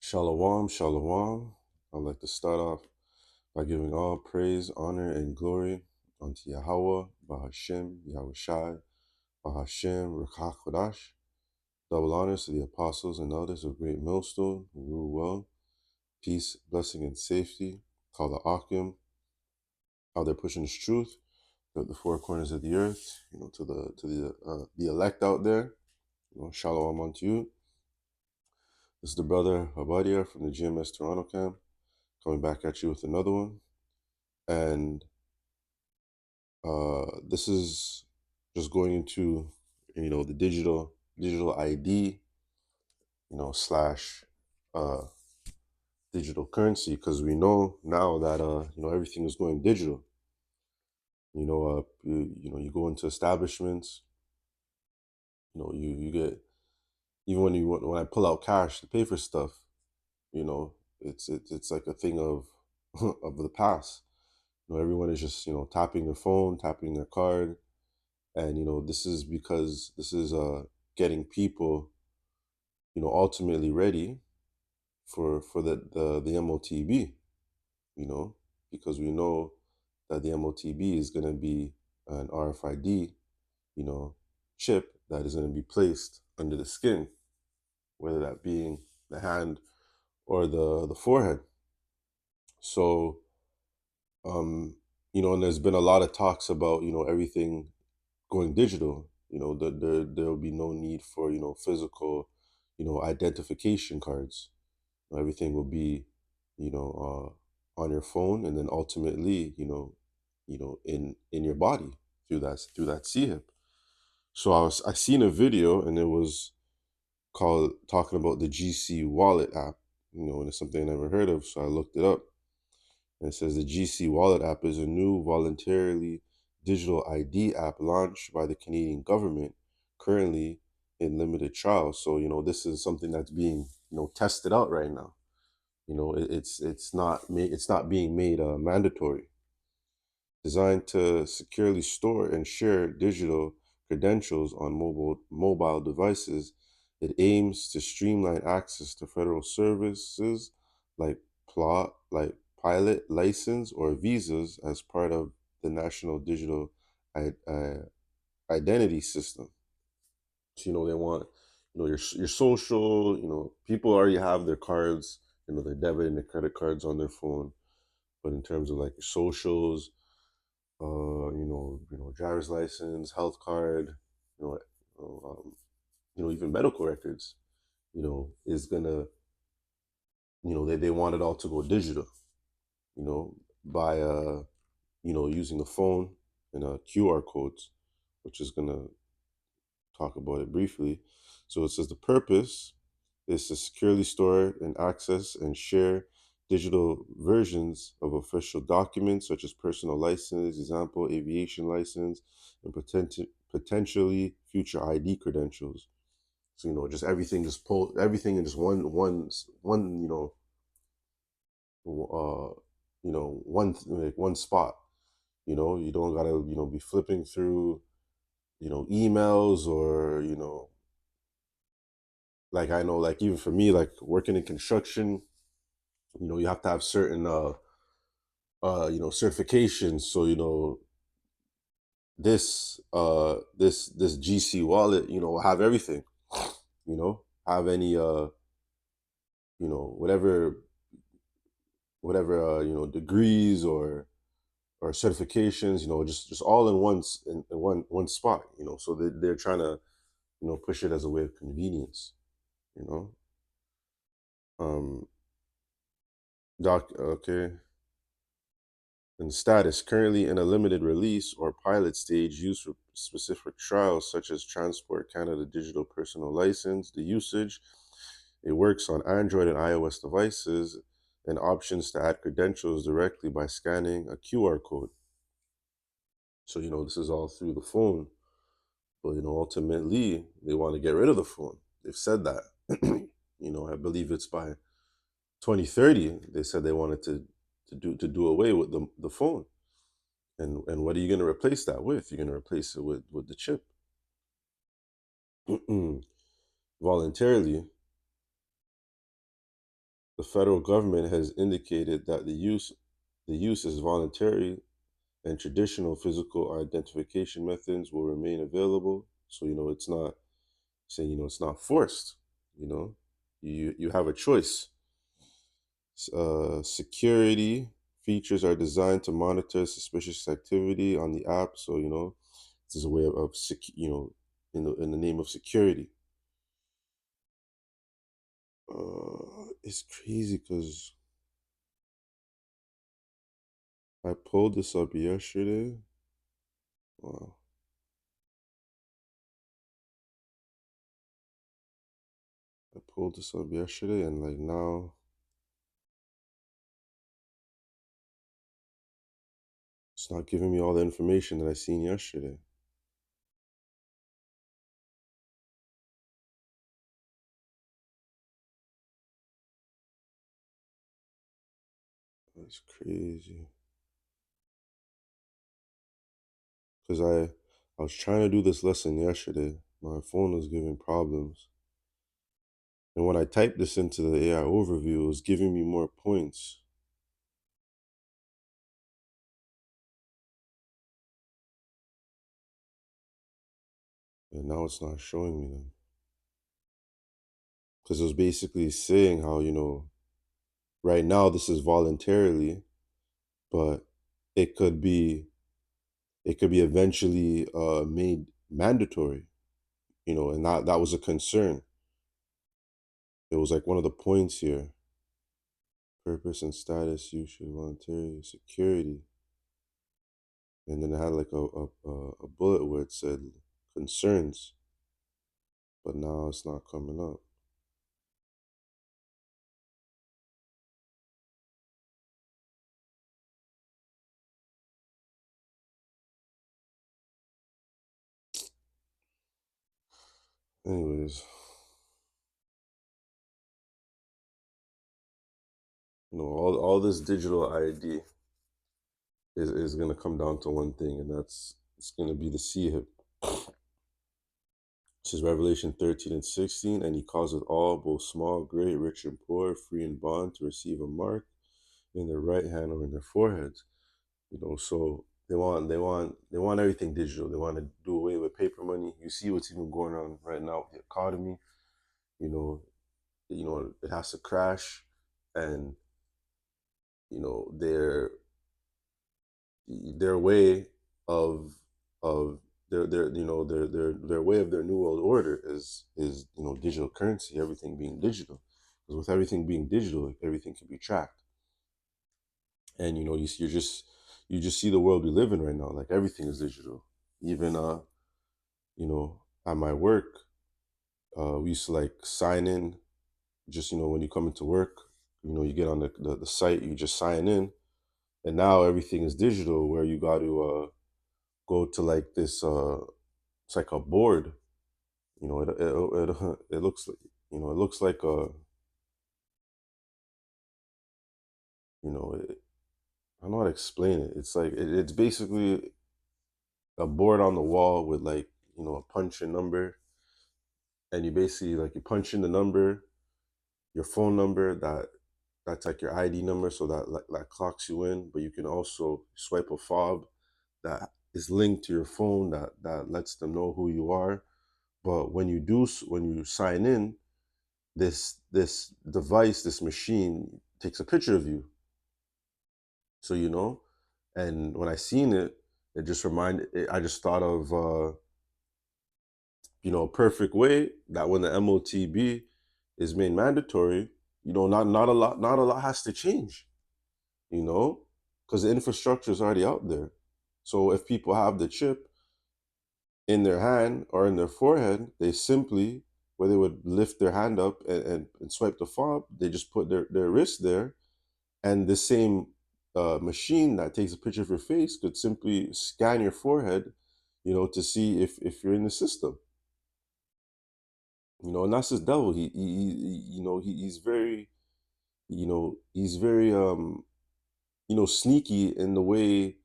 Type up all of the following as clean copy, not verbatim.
Shalom, shalom. I'd like to start off by giving all praise, honor, and glory unto Yahweh, Bahashem, Yahweh Shai, Bahashem, Rakah Kodash. Double honors to the apostles and elders of Great Millstone who rule well, peace, blessing, and safety. Call the Akim, how they're pushing this truth to the four corners of the earth, to the elect out there. Shalom unto you. This is the brother Abadia from the GMS Toronto camp, coming back at you with another one. And this is just going into the digital ID, slash digital currency, because we know now that everything is going digital. You go into establishments, you get, even when I pull out cash to pay for stuff, it's like a thing of of the past. Everyone is just tapping their phone, tapping their card. And this is because this is getting people ultimately ready for the MOTB, because we know that the MOTB is going to be an RFID chip that is going to be placed under the skin, whether that being the hand or the forehead. So and there's been a lot of talks about everything going digital. There will be no need for physical identification cards. Everything will be on your phone, and then ultimately in your body through that CHIP. So I seen a video, and it was called talking about the GC Wallet app, and it's something I never heard of, so I looked it up. And it says the GC Wallet app is a new voluntarily digital ID app launched by the Canadian government, currently in limited trial. So this is something that's being tested out right now. It's not being made mandatory. Designed to securely store and share digital credentials on mobile devices, it aims to streamline access to federal services like pilot license or visas as part of the national digital identity system. So they want your social. People already have their cards, their debit and their credit cards on their phone, but in terms of like your socials, driver's license, health card, you know, even medical records, is gonna, they want it all to go digital, by using the phone and QR codes, which is gonna talk about it briefly. So it says the purpose is to securely store and access and share digital versions of official documents such as personal license, example, aviation license, and potentially future ID credentials. So just everything, just pull everything in just one one spot. You don't gotta be flipping through emails, or like, I know, like, even for me, like working in construction, you have to have certain certifications. So this GC wallet have everything, have any whatever degrees or certifications, just all in one spot. So they're trying to push it as a way of convenience. you know doc Okay. And status: currently in a limited release or pilot stage, used for specific trials such as Transport Canada Digital Personal License. The usage: it works on Android and iOS devices, and options to add credentials directly by scanning a QR code. So this is all through the phone, but ultimately they want to get rid of the phone. They've said that. I believe it's by 2030. They said they wanted to do away with the phone. And what are you going to replace that with? You're going to replace it with the chip. Voluntarily, the federal government has indicated that the use is voluntary and traditional physical identification methods will remain available. So it's not saying it's not forced. You know, you have a choice. Security features are designed to monitor suspicious activity on the app. So this is a way of in the name of security. It's crazy because I pulled this up yesterday. Wow. I pulled this up yesterday and like now it's not giving me all the information that I seen yesterday. That's crazy. Cause I was trying to do this lesson yesterday. My phone was giving problems. And when I typed this into the AI overview, it was giving me more points. And now it's not showing me them. Because it was basically saying how, right now this is voluntarily, but it could be it could be eventually made mandatory, and that was a concern. It was like one of the points here. Purpose and status, you should voluntarily security. And then it had like a bullet where it said concerns, but now it's not coming up. Anyways, all this digital ID is gonna come down to one thing, and it's gonna be the C-hip. This is Revelation 13 and 16, and he causeth all, both small, great, rich, and poor, free and bond, to receive a mark in their right hand or in their foreheads. So they want everything digital. They want to do away with paper money. You see what's even going on right now with the economy. You know, it has to crash, and their way of of their way of their new world order is digital currency, everything being digital. Because with everything being digital, everything can be tracked. And you just see the world we live in right now. Like everything is digital. Even at my work, we used to like sign in. Just when you come into work, you get on the site, you just sign in, and now everything is digital. Where you got to go to like this. It's like a board. It looks like it looks like a I don't know how to explain it. It's like it's basically a board on the wall with like a punch in number, and you basically like you punch in the number, your phone number, that's like your ID number, so that clocks you in. But you can also swipe a fob that is linked to your phone that lets them know who you are. But when you sign in, this device, this machine takes a picture of you. So and when I seen it, it just reminded. I just thought of a perfect way that when the MOTB is made mandatory, not a lot has to change. You know, because the infrastructure is already out there. So if people have the chip in their hand or in their forehead, they simply, where they would lift their hand up and swipe the fob, they just put their wrist there, and the same machine that takes a picture of your face could simply scan your forehead, to see if you're in the system. And that's his devil. He's very sneaky in the way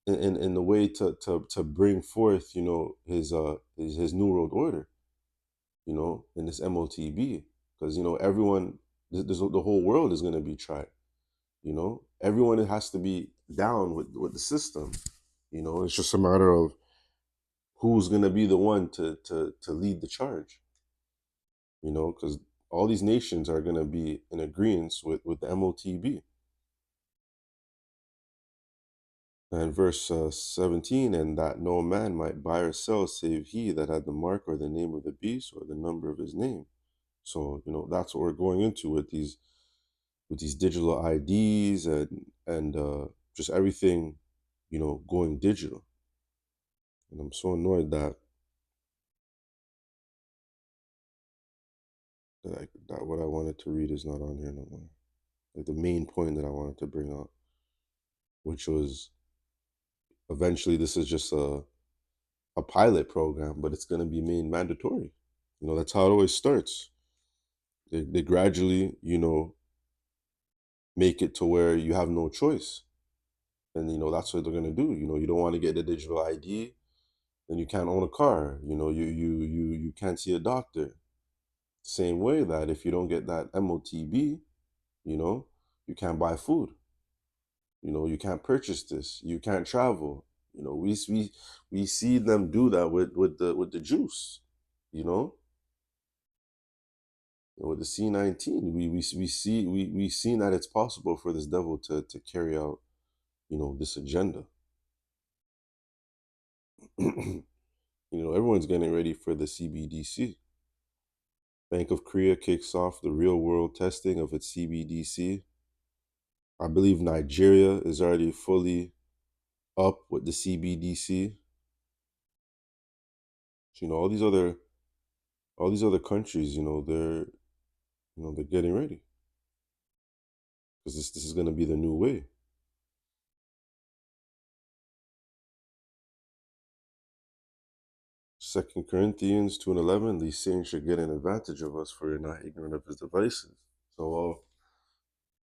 in the way to bring forth his new world order, in this MOTB, because everyone The whole world is going to be tried. You know, everyone has to be down with the system. You know, it's just a matter of who's going to be the one to lead the charge. You know, because all these nations are going to be in agreement with the MOTB. And verse 17, and that no man might buy or sell save he that had the mark or the name of the beast or the number of his name. So, you know, that's what we're going into with these digital IDs and just everything, you know, going digital. And I'm so annoyed that what I wanted to read is not on here no more. Like the main point that I wanted to bring up, which was eventually this is just a pilot program, but it's going to be made mandatory. You know, that's how it always starts. They gradually, you know, make it to where you have no choice. And, you know, that's what they're going to do. You know, you don't want to get the digital ID, then you can't own a car. You know, you can't see a doctor. Same way that if you don't get that MOTB, you know, you can't buy food. You know, you can't purchase this. You can't travel. You know, we see them do that with the juice. You know, with the C-19, we seen that it's possible for this devil to carry out, you know, this agenda. You know, everyone's getting ready for the CBDC. Bank of Korea kicks off the real world testing of its CBDC. I believe Nigeria is already fully up with the CBDC. So, you know, all these other countries, they're getting ready because this is going to be the new way. Second Corinthians 2:11, these saints should get an advantage of us, for you're not ignorant of his devices. So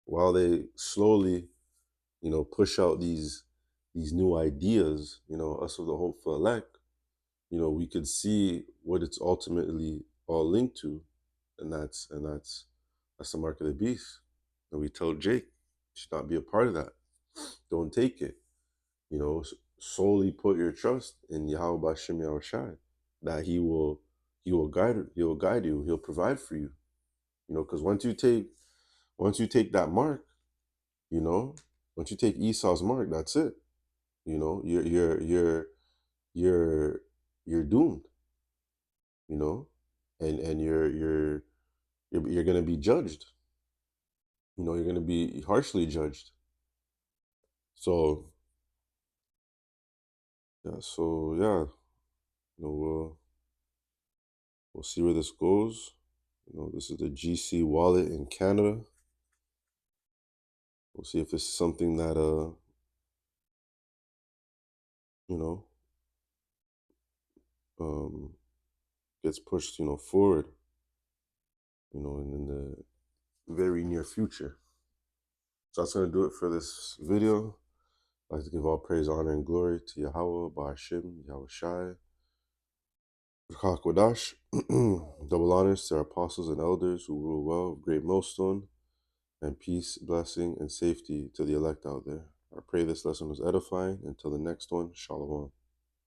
while they slowly, you know, push out these new ideas, you know, us of the hopeful elect, you know, we could see what it's ultimately all linked to, and that's the mark of the beast. And we told Jake, you should not be a part of that. Don't take it. You know, solely put your trust in Yahweh Bashem Yahushai, that he will guide you, he'll provide for you. You know, because once you take that mark, you know, once you take Esau's mark, that's it. You know, you're you're doomed. You know, and you're gonna be judged. You know, you're gonna be harshly judged. So yeah, you know, we'll see where this goes. You know, this is the GC wallet in Canada. We'll see if it's something that you know, um gets pushed, you know, forward, you know, in the very near future. So that's gonna do it for this video. I'd like to give all praise, honor, and glory to Yahweh, Ba'ashim, Yahweh Shai, Kodash. Double honors to our apostles and elders who rule well of Great Millstone, and peace, blessing, and safety to the elect out there. I pray this lesson was edifying. Until the next one, Shalom.